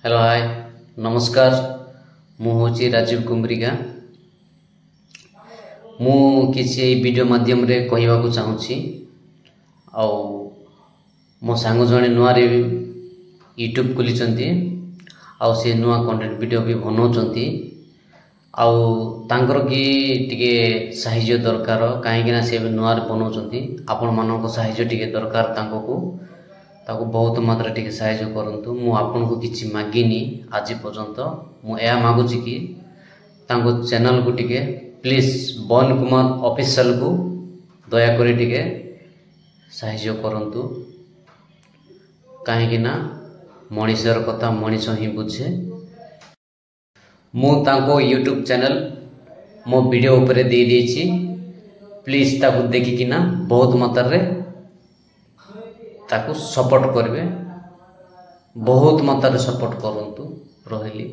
Hello hi नमस्कार मु होची राजीव कुमरिका मु किसी वीडियो माध्यम रे कहवा को चाहूँगी आउ मो सांग जने नुआ रे यूट्यूब खोली आउ से नुआ कंटेंट वीडियो भी बनाउछंती आउ तांकर की टिके साहाय्य दरकार कहीं से नुआ रे बनाउछंती आपण मानको साहाय्य टिके दरकार तांको को ताको बहुत मात्रा टिके साहाय्य करंतु मु आपन को किछि मागिनी आज पर्यंत मु या मागुछि कि तांको चैनल को टिके प्लीज बन कुमार ऑफिशियल को दया करी टिके साहाय्य करंतु कहीं ना मनीषर कथा मनीष ही बुझे मु तांको यूट्यूब चैनल मो वीडियो ऊपर दे देछि प्लीज ताको देखि कि ना बहुत मात्रा रे ताको सपोर्ट करबे बहुत मात्रा रे सपोर्ट करंतु रहिली।